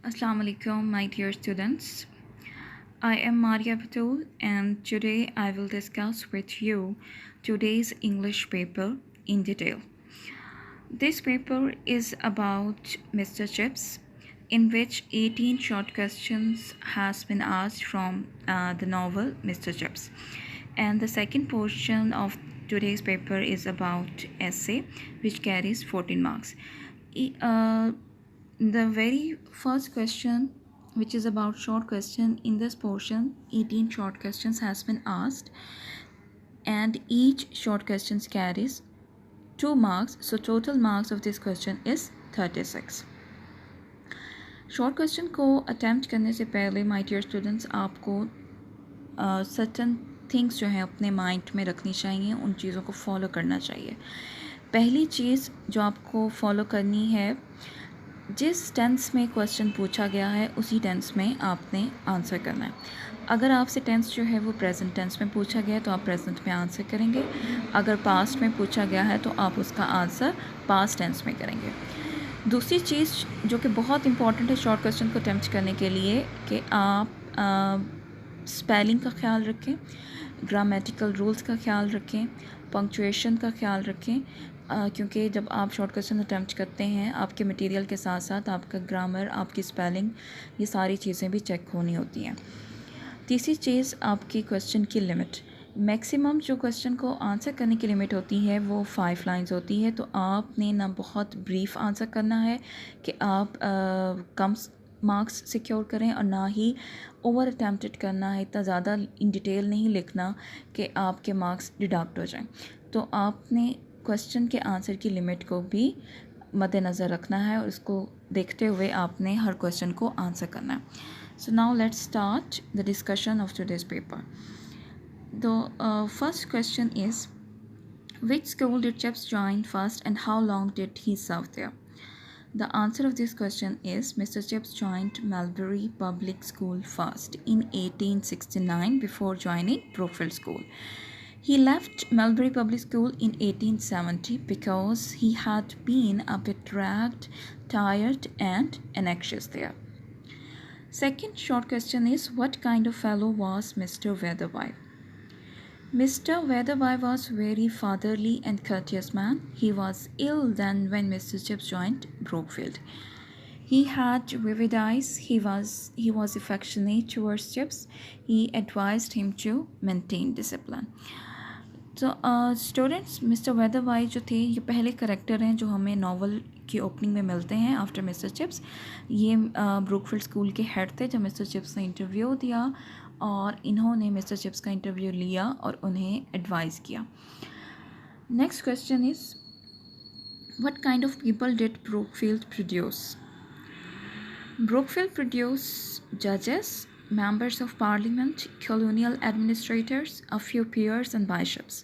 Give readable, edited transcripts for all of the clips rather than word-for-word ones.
Assalamu alaikum, my dear students. I am Maria Batul, and today I will discuss with you today's English paper in detail. This paper is about Mr. Chips, in which 18 short questions has been asked from the novel Mr. Chips. And the second portion of today's paper is about essay, which carries 14 marks. The very first question, which is about short question, in this portion 18 short questions has been asked, and each short question carries 2 marks, so total marks of this question is 36. Short question को attempt करने से पहले my dear students आपको certain things जो है अपने mind में रखनी चाहिए, उन चीज़ों को फॉलो करना चाहिए. पहली चीज़ जो आपको फॉलो करनी है, जिस टेंस में क्वेश्चन पूछा गया है उसी टेंस में आपने आंसर करना है. अगर आपसे टेंस जो है वो प्रेजेंट टेंस में पूछा गया है तो आप प्रेजेंट में आंसर करेंगे. अगर पास्ट में पूछा गया है तो आप उसका आंसर पास्ट टेंस में करेंगे. दूसरी चीज़ जो कि बहुत इंपॉर्टेंट है शॉर्ट क्वेश्चन को अटेम्प्ट करने के लिए, कि आप स्पेलिंग का ख्याल रखें, ग्रामेटिकल रूल्स का ख्याल रखें, पंक्चुएशन का ख्याल रखें, क्योंकि जब आप शॉर्ट क्वेश्चन अटेम्प्ट करते हैं आपके मटेरियल के साथ साथ आपका ग्रामर, आपकी स्पेलिंग, ये सारी चीज़ें भी चेक होनी होती हैं. तीसरी चीज़ आपकी क्वेश्चन की लिमिट. मैक्सिमम जो क्वेश्चन को आंसर करने की लिमिट होती है वो 5 लाइंस होती है, तो आपने ना बहुत ब्रीफ आंसर करना है कि आप कम मार्क्स सिक्योर करें, और ना ही ओवर अटैम्प्टेड करना है, इतना ज़्यादा इन डिटेल नहीं लिखना कि आपके मार्क्स डिडक्ट हो जाएं. तो आपने क्वेश्चन के आंसर की लिमिट को भी मद्देनज़र रखना है और उसको देखते हुए आपने हर क्वेश्चन को आंसर करना है. So now let's start the discussion of today's paper. The first question is, which school did Chips join first and how long did he serve there? The answer of this question is Mr. Chips joined Melbury Public School first in 1869 before joining Brookfield School. He left Melbury Public School in 1870 because he had been a bit dragged, tired and anxious there. Second short question is, what kind of fellow was Mr. Weatherby? Mr. Weatherby was very fatherly and courteous man. He was ill then when Mr. Chips joined Brookfield. He had vivid eyes. He was affectionate towards Chips. He advised him to maintain discipline. तो students, mister वेदरवाई जो थे ये पहले character हैं जो हमें novel की opening में मिलते हैं आफ्टर मिस्टर चिप्स. ये ब्रूकफील्ड स्कूल के हेड थे जब मिस्टर चिप्स ने इंटरव्यू दिया, और इन्होंने मिस्टर चिप्स का इंटरव्यू लिया और उन्हें एडवाइस किया. Next question is, what kind of people did Brookfield produce? Brookfield produce जजेस, members of parliament, colonial administrators, a few peers and bishops.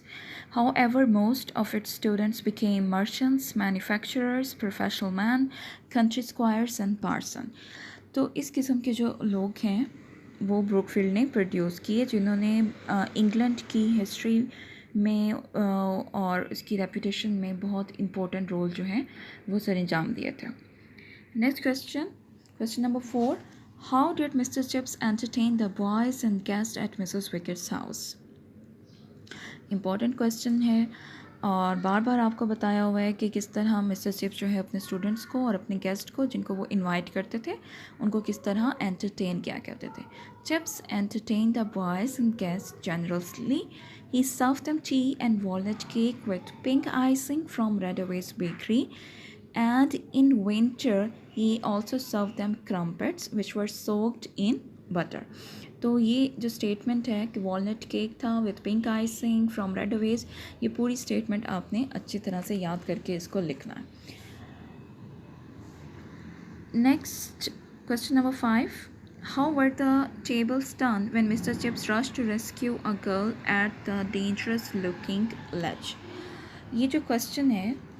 However, most of its students became merchants, manufacturers, professional men, country squires and parson. तो इस किस्म के जो लोग हैं वो Brookfield ने प्रोड्यूस किए, जिन्होंने इंग्लैंड की हिस्ट्री में और उसकी रेपुटेशन में बहुत इम्पोर्टेंट रोल जो है वो सर अंजाम दिए थे. Next question number 4. How did Mr. Chips entertain the boys and guests at Mrs. Wickett's house? Important question है और बार बार आपको बताया हुआ है कि किस तरह मिस्टर चिप्स जो है अपने स्टूडेंट्स को और अपने गेस्ट को, जिनको वो इनवाइट करते थे, उनको किस तरह एंटरटेन किया करते थे. Chips entertain the boys and guest generously. He serve them tea and walnut cake with pink icing from Redways bakery. And in winter he also served them crumpets which were soaked in butter. तो ये जो statement है कि walnut cake था with pink icing from रेडवेज, ये पूरी statement आपने अच्छी तरह से याद करके इसको लिखना है. Next question number 5. How were the tables turned when Mr. Chips rushed to rescue a girl at the dangerous looking ledge? ये जो क्वेश्चन है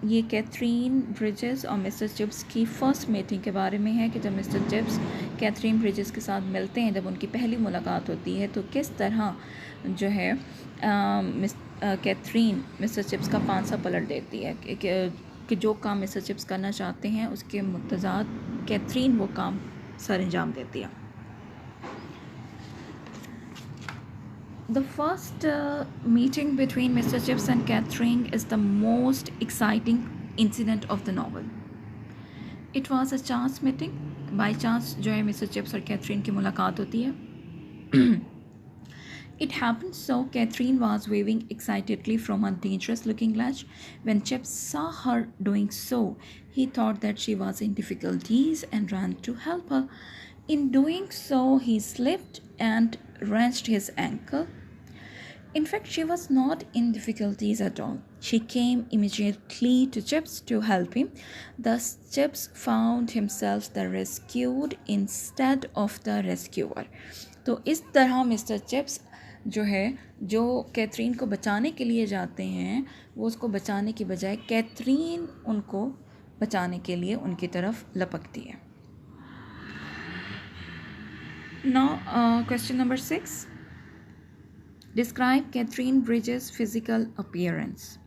ये कैथरीन ब्रिजेस और मिस्टर चिप्स की फ़र्स्ट मीटिंग के बारे में है, कि जब मिस्टर चिप्स कैथरीन ब्रिजेस के साथ मिलते हैं, जब उनकी पहली मुलाकात होती है, तो किस तरह जो है कैथरीन मिस्टर चिप्स का पांसा पलट देती है. कि जो काम मिस्टर चिप्स करना चाहते हैं उसके मुतज़ाद कैथरीन वो काम सर अंजाम देती है. The first meeting between Mr. Chips and Catherine is the most exciting incident of the novel. It was a chance meeting. By chance जो है मिस्टर चिप्स और कैथरीन की मुलाकात होती है. It happened so Catherine was waving excitedly from a dangerous-looking ledge. When Chips saw her doing so, he thought that she was in difficulties and ran to help her. In doing so, he slipped and wrenched his ankle. In fact, she was not in difficulties at all. She came immediately to Chips to help him. Thus, Chips found himself the rescued instead of the rescuer. तो इस तरह mister chips जो है जो Catherine को बचाने के लिए जाते हैं वो उसको बचाने की बजाय कैथरीन उनको बचाने के लिए उनकी तरफ लपकती है. Now, question number 6. Describe Catherine Bridges' physical appearance.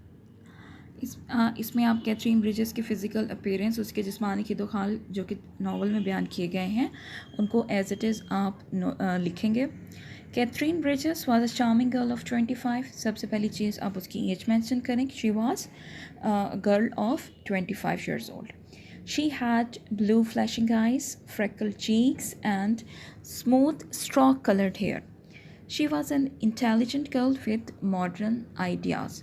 इसमें आप कैथरीन ब्रिजेस के फ़िज़िकल अपीयरेंस उसके जिस्मानी की दो हाल जो कि नावल में बयान किए गए हैं उनको एज इट इज़ आप लिखेंगे. Catherine Bridges was a charming girl of 25. सबसे पहली चीज़ आप उसकी एज मेंशन करें. She was girl of 25 years old. She had blue flashing eyes, freckled cheeks and smooth straw-colored hair. She was an intelligent girl with modern ideas.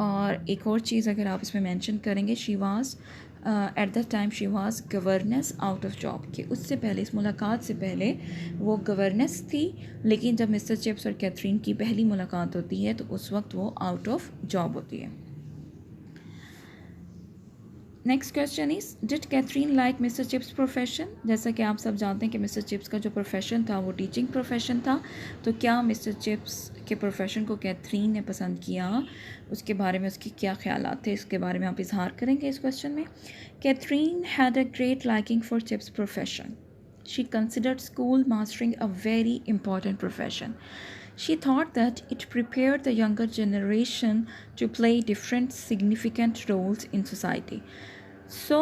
और एक और चीज़ अगर आप इसमें मेंशन करेंगे she was at the time she was governance out of job कि उससे पहले इस मुलाकात से पहले वो गवर्नेंस थी लेकिन जब मिस्टर चिप्स और कैथरीन की पहली मुलाकात होती है तो उस वक्त वो आउट ऑफ जॉब होती है. Next question is did Catherine like Mr Chips profession. जैसा कि आप सब जानते हैं कि मिस्टर चिप्स का जो प्रोफेशन था वो टीचिंग प्रोफेशन था. तो क्या मिस्टर चिप्स के प्रोफेशन को कैथरीन ने पसंद किया, उसके बारे में उसके क्या ख्यालात थे, इसके बारे में आप इजहार करेंगे इस क्वेश्चन में. Catherine had a great liking for Chips profession. She considered school mastering a very important profession. She thought that it prepared the younger generation to play different significant roles in society. So,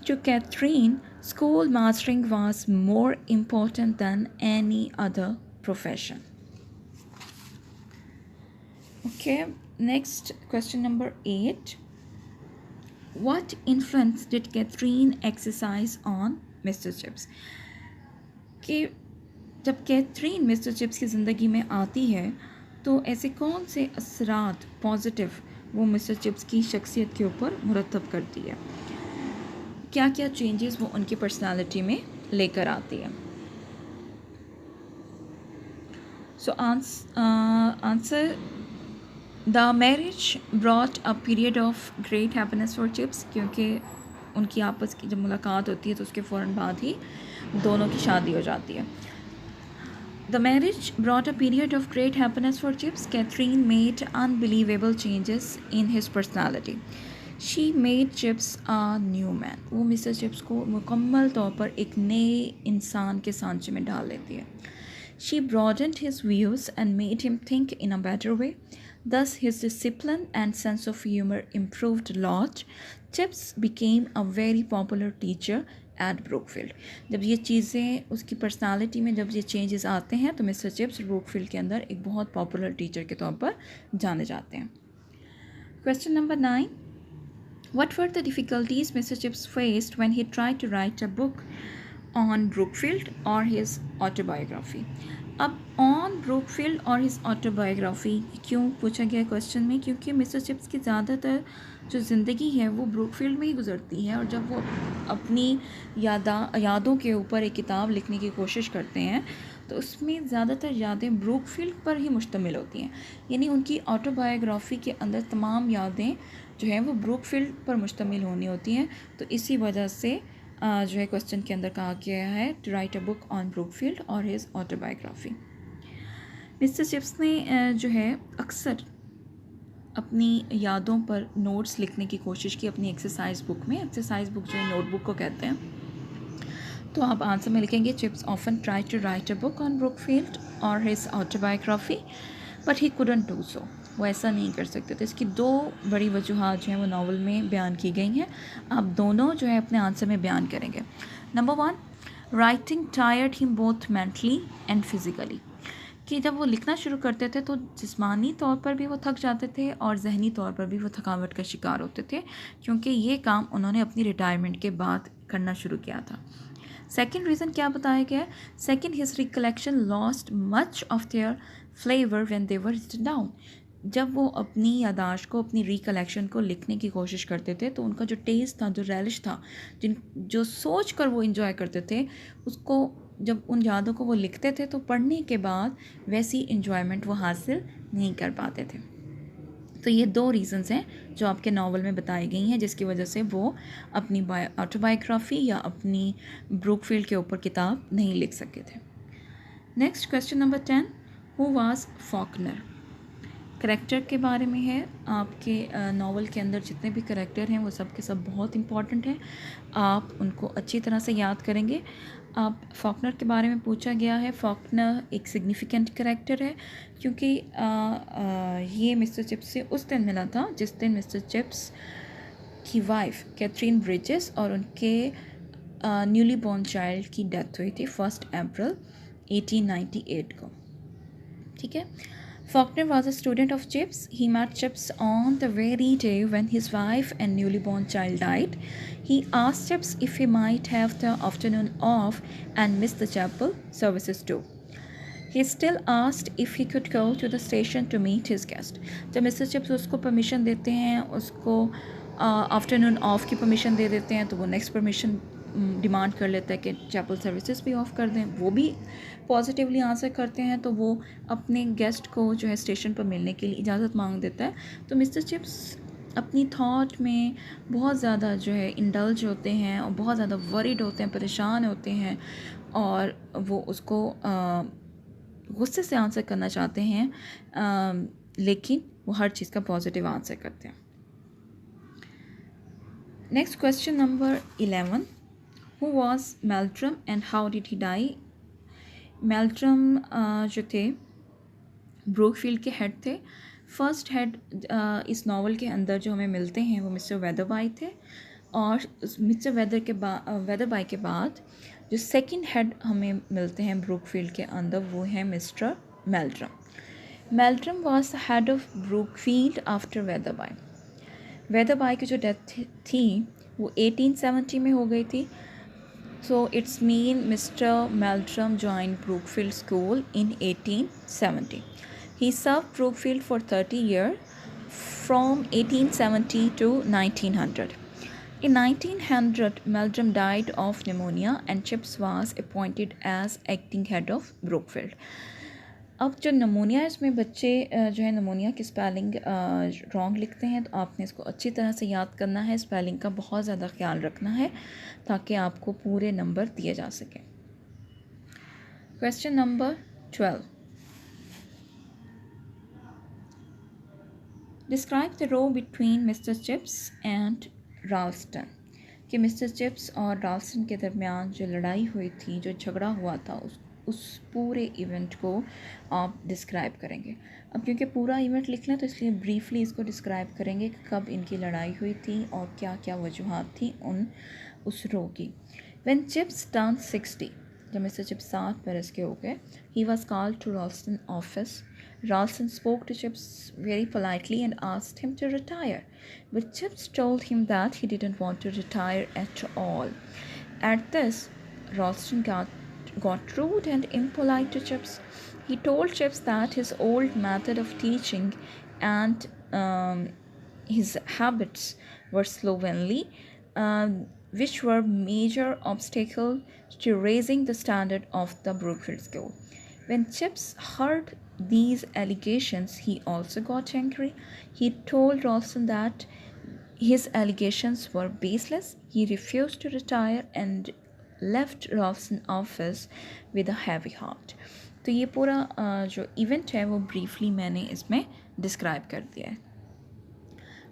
to Catherine, school mastering was more important than any other profession. Okay, next question number 8. What influence did Catherine exercise on Mr. Chips? कि जब Catherine mister chips की ज़िंदगी में आती है तो ऐसे कौन से असरात पॉजिटिव वो मिस्टर चिप्स की शख्सियत के ऊपर मुरतब करती है, क्या क्या चेंजेस वो उनकी पर्सनालिटी में लेकर आती है. So answer the marriage brought a period of great happiness for chips. क्योंकि उनकी आपस की जब मुलाकात होती है तो उसके फ़ौरन बाद ही दोनों की शादी हो जाती है. The marriage brought a period of great happiness for Chips. Catherine made unbelievable changes in his personality. She made Chips a new man. वो मिस्टर चिप्स को मुकम्मल तौर पर एक नए इंसान के सांचे में डाल लेती है. She broadened his views and made him think in a better way. Thus, his discipline and sense of humor improved a lot. Chips became a very popular teacher at Brookfield. जब ये चीज़ें उसकी पर्सनालिटी में जब ये changes आते हैं तो मिस्टर चिप्स ब्रूकफील्ड के अंदर एक बहुत पॉपुलर टीचर के तौर पर जाने जाते हैं. Question number 9. What were the difficulties Mr Chips faced when he tried to write a book on Brookfield और हिज ऑटोबायोग्राफी. अब ऑन ब्रूकफील्ड और हिज ऑटोबायोग्राफी क्यों पूछा गया क्वेश्चन में, क्योंकि मिस्टर चिप्स की ज़्यादातर जो ज़िंदगी है वो ब्रूकफील्ड में ही गुजरती है और जब वो अपनी यादों के ऊपर एक किताब लिखने की कोशिश करते हैं तो उसमें ज़्यादातर यादें ब्रूकफील्ड पर ही मुश्तमिल होती हैं. यानी उनकी ऑटोबायोग्राफी के अंदर तमाम यादें जो हैं वो ब्रूकफील्ड पर मुश्तमिल होनी होती हैं. तो इसी वजह से जो है क्वेश्चन के अंदर कहा गया है to write a book on Brookfield और हिज ऑटोबायोग्राफी. मिस्टर चिप्स ने जो है अक्सर अपनी यादों पर नोट्स लिखने की कोशिश की अपनी एक्सरसाइज बुक में. एक्सरसाइज बुक जो है नोटबुक को कहते हैं. तो आप आंसर में लिखेंगे Chips often try to write a book on Brookfield और his autobiography but he couldn't do so. वो ऐसा नहीं कर सकते थे। इसकी दो बड़ी वजूहात जो हैं वो नावल में बयान की गई हैं। आप दोनों जो है अपने आंसर में बयान करेंगे। Number 1, writing tired him both mentally and physically, कि जब वो लिखना शुरू करते थे तो जिस्मानी तौर पर भी वो थक जाते थे और जहनी तौर पर भी वो थकावट का शिकार होते थे, क्योंकि ये काम उन्होंने अपनी रिटायरमेंट के बाद करना शुरू किया था। सेकेंड रीज़न क्या बताया गया है? Second, his recollection lost much of their flavour when they were written down. जब वो अपनी यादाश्त को, अपनी रिकलेक्शन को लिखने की कोशिश करते थे तो उनका जो टेस्ट था, जो रेलिश था, जो सोच कर वो इंजॉय करते थे, उसको जब उन यादों को वो लिखते थे तो पढ़ने के बाद वैसी इंजॉयमेंट वो हासिल नहीं कर पाते थे। तो ये दो रीज़न्स हैं जो आपके नावल में बताई गई हैं जिसकी वजह से वो अपनी ऑटोबायोग्राफी या अपनी ब्रूकफील्ड के ऊपर किताब नहीं लिख सके थे। Next question number 10, who was Faulkner? Character के बारे में है। आपके नावल के अंदर जितने भी करैक्टर हैं वो सब के सब बहुत इंपॉर्टेंट हैं, आप उनको अच्छी तरह से याद करेंगे। आप फॉकनर के बारे में पूछा गया है। फॉकनर एक सिग्निफिकेंट करैक्टर है क्योंकि ये मिस्टर चिप्स से उस दिन मिला था जिस दिन मिस्टर चिप्स की वाइफ कैथरीन ब्रिजेस और उनके न्यूली बॉर्न चाइल्ड की डेथ हुई थी 1 अप्रैल 1898 को। ठीक है। Faulkner was a student of Chips. He met Chips on the very day when his wife and newly born child died. He asked Chips if he might have the afternoon off and miss the chapel services too. He still asked if he could go to the station to meet his guest. जब mister chips उसको permission देते हैं, उसको afternoon of की permission दे देते हैं, तो वो नेक्स्ट परमिशन डिमांड कर लेता है कि चैपल सर्विसेज भी ऑफ़ कर दें। वो भी पॉजिटिवली आंसर करते हैं, तो वो अपने गेस्ट को जो है स्टेशन पर मिलने के लिए इजाज़त मांग देता है। तो मिस्टर चिप्स अपनी थॉट में बहुत ज़्यादा जो है इंडल्ज होते हैं और बहुत ज़्यादा वरीड होते हैं, परेशान होते हैं, और वो उसको गुस्से से आंसर करना चाहते हैं, लेकिन वो हर चीज़ का पॉजिटिव आंसर करते हैं। Next question number 11, who was Meldrum and how did he die? Meldrum जो थे ब्रूकफील्ड के हेड थे। फर्स्ट हेड इस नावल के अंदर जो हमें मिलते हैं वो मिस्टर वेदरबाई थे, और मिस्टर वेदरबाई के बाद जो सेकंड हेड हमें मिलते हैं ब्रूकफील्ड के अंदर वो है mister Meldrum. Meldrum was the head of Brookfield after Wetherby. Wetherby की जो डेथ थी वो 1870 में हो गई थी। So it's mean Mr. Meldrum joined Brookfield School in 1870. He served Brookfield for 30 years from 1870 to 1900. In 1900, Meldrum died of pneumonia and Chips was appointed as acting head of Brookfield. अब जो pneumonia है इसमें बच्चे जो है pneumonia की spelling wrong लिखते हैं, तो आपने इसको अच्छी तरह से याद करना है, स्पेलिंग का बहुत ज़्यादा ख्याल रखना है ताकि आपको पूरे नंबर दिए जा सकें। Question number 12, describe the row between mister Chips and Ralston, कि मिस्टर चिप्स और राल्स्टन के दरमियान जो लड़ाई हुई थी, जो झगड़ा हुआ था, उस पूरे इवेंट को आप डिस्क्राइब करेंगे। अब क्योंकि पूरा इवेंट लिखना है तो इसलिए ब्रीफली इसको डिस्क्राइब करेंगे कि कब इनकी लड़ाई हुई थी और क्या क्या वजूहात थी उस रो की। व्हेन चिप्स टर्न 60, जब मिस्टर चिप्स 7 बरस के हो गए, he was called to Ralston office. Ralston spoke to Chips very politely and asked him to retire, but Chips told him that he didn't want to retire at all. At this, Ralston got rude and impolite to Chips. He told Chips that his old method of teaching and his habits were slovenly, which were major obstacles to raising the standard of the Brookfield School. When Chips heard these allegations, he also got angry. He told Ralston that his allegations were baseless. He refused to retire and left Ralston office with a heavy heart. तो ये पूरा जो event है वो briefly मैंने इसमें describe कर दिया है।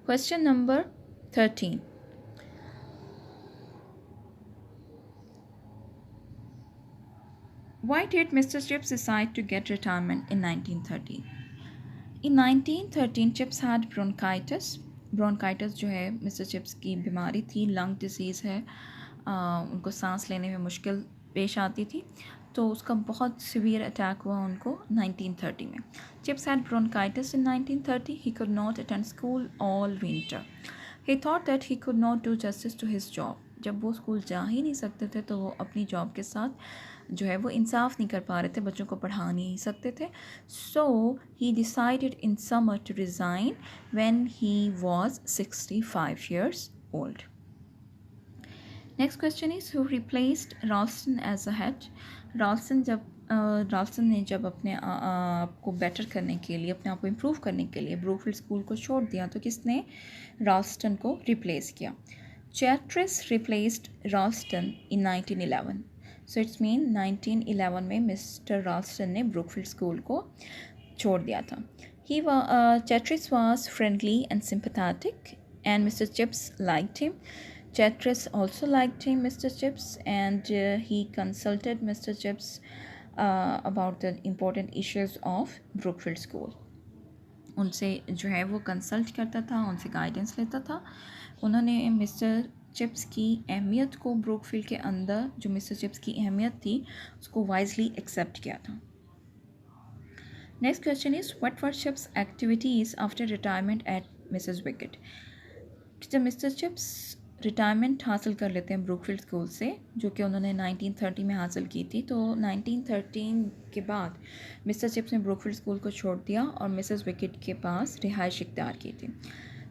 Question number 13, Why did Mr. Chips decide to get retirement in 1930? In 1913 chips had bronchitis. Bronchitis जो है मिस्टर चिप्स की बीमारी थी, लंग डिजीज़ है, उनको सांस लेने में मुश्किल पेश आती थी, तो उसका बहुत सीवियर अटैक हुआ उनको 1930 में। Chips had bronchitis in 1930। He could not attend school all winter. He thought that he could not do justice to his job. जब वो स्कूल जा ही नहीं सकते थे तो वो अपनी जॉब के साथ जो है वो इंसाफ नहीं कर पा रहे थे, बच्चों को पढ़ा नहीं सकते थे। So he decided in summer to resign when he was 65 years old. Next question is who replaced Ralston as a head. Ralston ने जब अपने आप को बेटर करने के लिए, अपने आप को इम्प्रूव करने के लिए ब्रूकफील्ड स्कूल को छोड़ दिया, तो किसने रॉल्स्टन को रिप्लेस किया? Chatteris replaced Ralston in 1911। So it's mean 1911 में मिस्टर रॉल्स्टन ने ब्रूकफील्ड स्कूल को छोड़ दिया था। Chatris was friendly and sympathetic, and Mr. Chips liked him. Chatris also liked him, Mr. Chips, and he consulted Mr. Chips about the important issues of Brookfield School. उनसे जो है वो consult करता था, उनसे गाइडेंस लेता था। उन्होंने मिस्टर चिप्स की अहमियत को ब्रूकफील्ड के अंदर, जो मिस्टर चिप्स की अहमियत थी, उसको वाइजली एक्सेप्ट किया था। Next question is, what were Chip's activities after retirement at Mrs. Wickett? जब मिस्टर चिप्स रिटायरमेंट हासिल कर लेते हैं ब्रूकफील्ड स्कूल से, जो कि उन्होंने 1930 में हासिल की थी, तो 1913 के बाद मिस्टर चिप्स ने ब्रूकफील्ड स्कूल को छोड़ दिया और मिसेस विकेट के पास रिहाइश इख्तियार की थी।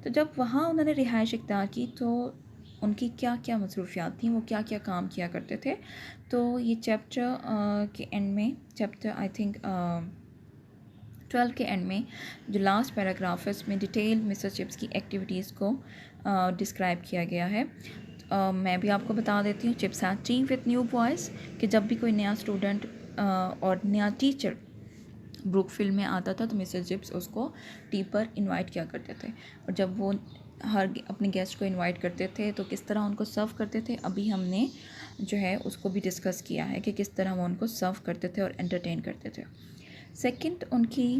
तो जब वहाँ उन्होंने रिहाइश इख्तियार की तो उनकी क्या क्या मसरूफियात थी, वो क्या क्या काम किया करते थे, तो ये चैप्टर के एंड में, चैप्टर आई थिंक 12 के एंड में जो लास्ट पैराग्राफ है उसमें डिटेल मिस्टर चिप्स की एक्टिविटीज़ को डिस्क्राइब किया गया है। मैं भी आपको बता देती हूँ, chips had T with new boys, कि जब भी कोई नया स्टूडेंट और नया टीचर ब्रूकफील्ड में आता था तो मिस्टर चिप्स उसको टी पर इनवाइट किया करते थे। और जब वो हर अपने गेस्ट को इनवाइट करते थे तो किस तरह उनको सर्व करते थे, अभी हमने जो है उसको भी डिस्कस किया है कि किस तरह वो उनको सर्व करते थे और एंटरटेन करते थे। सेकंड उनकी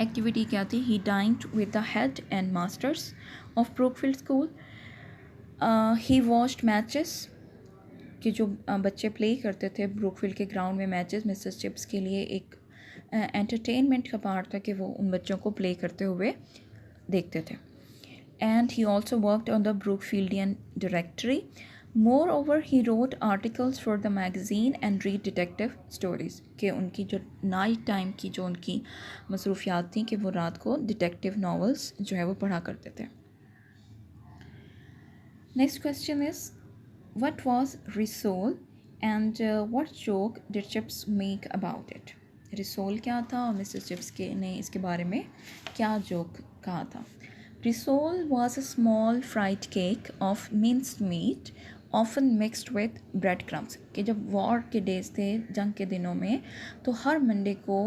एक्टिविटी क्या थी? He dined with the head and masters of Brookfield school. He watched matches, कि जो बच्चे प्ले करते थे ब्रूकफील्ड के ग्राउंड में मैचेस, मिस्टर चिप्स के लिए एक एंटरटेनमेंट का पार्ट था कि वो उन बच्चों को प्ले करते हुए देखते थे। And he also worked on the Brookfieldian directory. Moreover, he wrote articles for the magazine and read detective stories, कि उनकी जो नाइट टाइम की जो उनकी मसरूफियात थी कि वो रात को डिटेक्टिव नॉवेल्स जो है वो पढ़ा करते थे। Next question is, what was Ri Sol and what joke did chips make about it? Ri Sol क्या था और मिस्टर चिप्स के ने इसके बारे में क्या जोक कहा था? Risole was a small fried cake of minced meat, often mixed with breadcrumbs. कि जब वॉर के डेज थे, जंग के दिनों में, तो हर मंडे को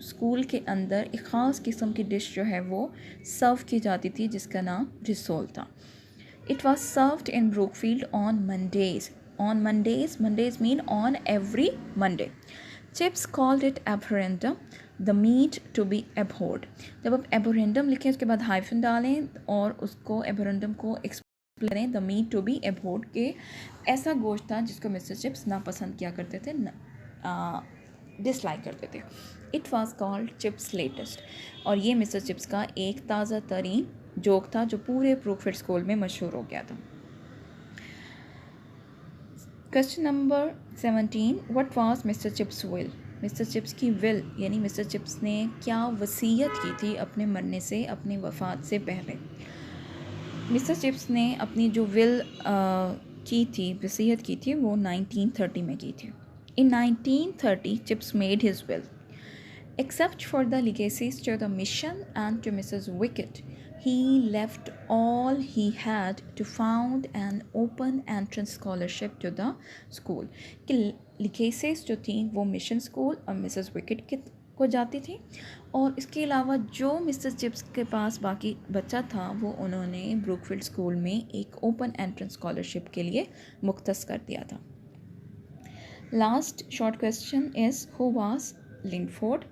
स्कूल के अंदर एक ख़ास किस्म की डिश जो है वो सर्व की जाती थी जिसका नाम रिसोल था। It was served in Brookfield on Mondays. On Mondays, Mondays mean on every Monday. Chips called it abhorrendum, the meat to be abhorred. जब आप abhorrendum लिखें उसके बाद हाइफन डालें और उसको abhorrendum को एक्सप्लेन करें, the meat to be abhorred, के ऐसा गोश्त था जिसको मिस्टर चिप्स नापसंद किया करते थे, डिसलाइक करते थे। It was called chips latest, और ये मिस्टर चिप्स का एक ताज़ा तरीन जोक था जो पूरे ब्रूकफील्ड स्कूल में मशहूर हो गया था। Question number 17, what was mister chips will? Mister chips की विल यानी मिस्टर चिप्स ने क्या वसीयत की थी अपने मरने से, अपनी वफ़ात से पहले? मिस्टर चिप्स ने अपनी जो विल की थी, वसीयत की थी, वो 1930 में की थी। In 1930, Chips made his will. Except for the legacies to the mission and to Mrs. Wickett, he left all he had to found an open entrance scholarship to the school. कि legacies जो थी वो mission school और Mrs wicket को जाती थी, और इसके अलावा जो मिस्टर चिप्स के पास बाकी बचा था वो उन्होंने ब्रूकफील्ड स्कूल में एक ओपन एंट्रेंस स्कॉलरशिप के लिए मुख्तस कर दिया था। Last short question is, who was Lindford?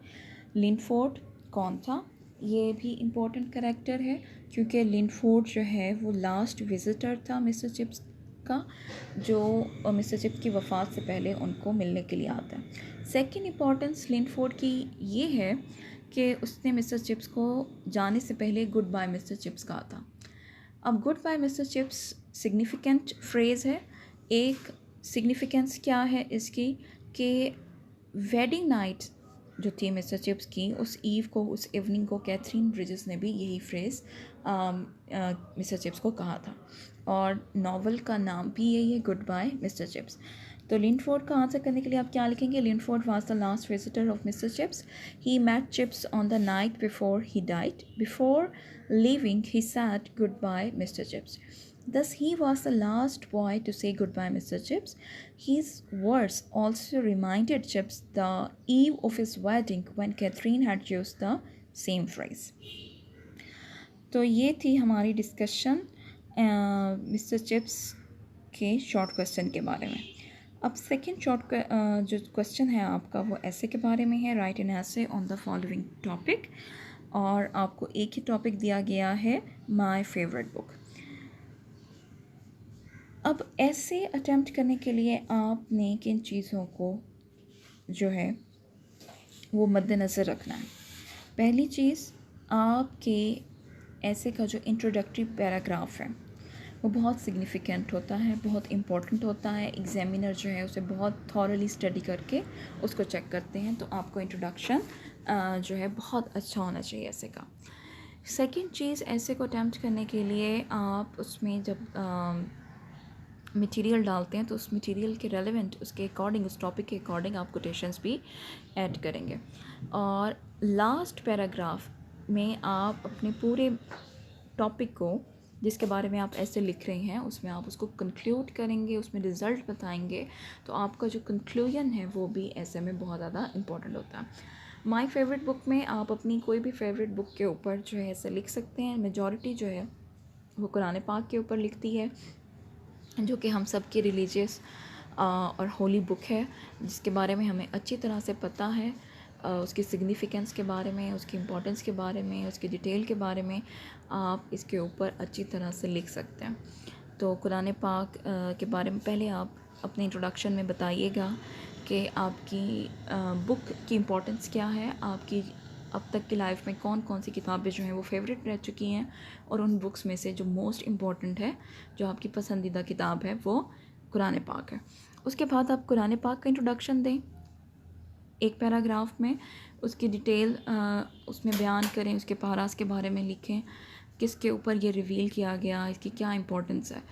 Lindford कौन था? ये भी इम्पोर्टेंट कैरेक्टर है क्योंकि लिनफोर्ड जो है वो लास्ट विज़िटर था मिस्टर चिप्स का, जो मिस्टर चिप्स की वफ़ात से पहले उनको मिलने के लिए आता है। सेकंड इम्पोर्टेंस लिनफोर्ड की ये है कि उसने मिस्टर चिप्स को जाने से पहले गुड बाय मिस्टर चिप्स कहा था। अब good bye Mr Chips significant phrase है। एक सिग्निफिकेंस क्या है इसकी कि वेडिंग नाइट जो थी मिस्टर चिप्स की, उस इवनिंग को कैथरीन ब्रिजेस ने भी यही फ्रेज़ मिस्टर चिप्स को कहा था, और नॉवल का नाम भी यही है, गुड बाय मिस्टर चिप्स। तो लिनफोर्ड का आंसर करने के लिए आप क्या लिखेंगे? Linford was the last visitor of Mr Chips. He met Chips on the night before he died. Before leaving he said good bye Mr Chips. Thus, he was the last boy to say goodbye, Mr. Chips. His words also reminded Chips the eve of his wedding when Catherine had used the same phrase. तो ये थी हमारी discussion mister chips के short question के बारे में। अब second जो क्वेश्चन है आपका वो ऐसे के बारे में है, राइट एन ऐसे ऑन द फॉलोइंग टॉपिक, और आपको एक ही टॉपिक दिया गया है, माय फेवरेट बुक। अब ऐसे अटेम्प्ट करने के लिए आपने किन चीज़ों को जो है वो मद्देनज़र रखना है। पहली चीज़, आपके ऐसे का जो इंट्रोडक्टरी पैराग्राफ है वो बहुत सिग्निफिकेंट होता है, बहुत इम्पोर्टेंट होता है। एग्जामिनर जो है उसे बहुत थॉरली स्टडी करके उसको चेक करते हैं, तो आपको इंट्रोडक्शन जो है बहुत अच्छा होना चाहिए ऐसे का। सेकंड चीज़, ऐसे को अटैम्प्ट करने के लिए आप उसमें जब मटेरियल डालते हैं तो उस मटेरियल के रेलेवेंट, उसके अकॉर्डिंग, उस टॉपिक के अकॉर्डिंग आप कोटेशंस भी ऐड करेंगे। और लास्ट पैराग्राफ में आप अपने पूरे टॉपिक को जिसके बारे में आप ऐसे लिख रहे हैं उसमें आप उसको कंक्लूड करेंगे, उसमें रिज़ल्ट बताएंगे, तो आपका जो कंक्लूजन है वो भी ऐसे में बहुत ज़्यादा इम्पोर्टेंट होता है। माय फेवरेट बुक में आप अपनी कोई भी फेवरेट बुक के ऊपर जो है ऐसे लिख सकते हैं। मेजॉरिटी जो है वो कुरान पाक के ऊपर लिखती है, जो कि हम सब की रिलीजियस और होली बुक है, जिसके बारे में हमें अच्छी तरह से पता है, उसकी सिग्निफिकेंस के बारे में, उसकी इम्पोर्टेंस के बारे में, उसकी डिटेल के बारे में आप इसके ऊपर अच्छी तरह से लिख सकते हैं। तो कुरान पाक के बारे में पहले आप अपने इंट्रोडक्शन में बताइएगा कि आपकी बुक की इम्पोर्टेंस क्या है, आपकी अब तक की लाइफ में कौन कौन सी किताबें जो हैं वो फेवरेट रह चुकी हैं, और उन बुक्स में से जो मोस्ट इम्पॉर्टेंट है, जो आपकी पसंदीदा किताब है, वो कुरान पाक है। उसके बाद आप कुरान पाक का इंट्रोडक्शन दें एक पैराग्राफ में, उसकी डिटेल उसमें बयान करें, उसके पारास के बारे में लिखें, किसके ऊपर ये रिवील किया गया, इसकी क्या इम्पोर्टेंस है।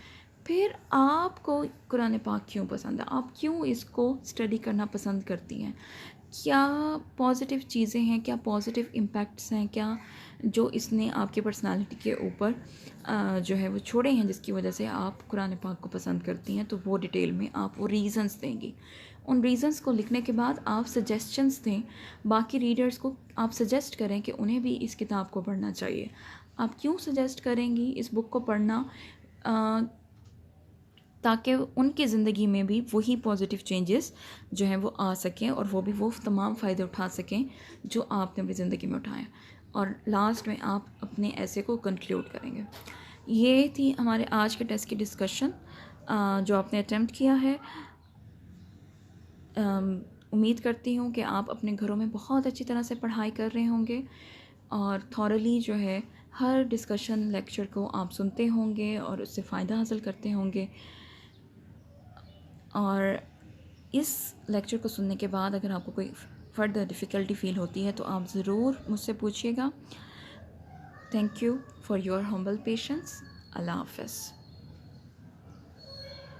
फिर आपको कुरान पाक क्यों पसंद है, आप क्यों इसको स्टडी करना पसंद करती हैं, क्या पॉजिटिव चीज़ें हैं, क्या पॉजिटिव इम्पैक्ट्स हैं, क्या जो इसने आपकी पर्सनालिटी के ऊपर जो है वो छोड़े हैं, जिसकी वजह से आप कुरान पाक को पसंद करती हैं। तो वो डिटेल में आप वो रीज़न्स देंगी। उन रीज़न्स को लिखने के बाद आप सजेशंस दें बाकी रीडर्स को, आप सजेस्ट करें कि उन्हें भी इस किताब को पढ़ना चाहिए। आप क्यों सजेस्ट करेंगी इस बुक को पढ़ना, ताकि उनकी ज़िंदगी में भी वही पॉजिटिव चेंजेस जो हैं वो आ सकें, और वो भी वो तमाम फ़ायदे उठा सकें जो आपने अपनी ज़िंदगी में उठाएं, और लास्ट में आप अपने ऐसे को कंक्लूड करेंगे। ये थी हमारे आज के टेस्ट की डिस्कशन जो आपने अटेम्प्ट किया है। उम्मीद करती हूँ कि आप अपने घरों में बहुत अच्छी तरह से पढ़ाई कर रहे होंगे, और थॉरली जो है हर डिस्कशन लेक्चर को आप सुनते होंगे और उससे फ़ायदा हासिल करते होंगे। और इस लेक्चर को सुनने के बाद अगर आपको कोई फर्दर डिफ़िकल्टी फ़ील होती है तो आप ज़रूर मुझसे पूछिएगा। Thank you for your humble patience. अल्लाह हाफ़िज़।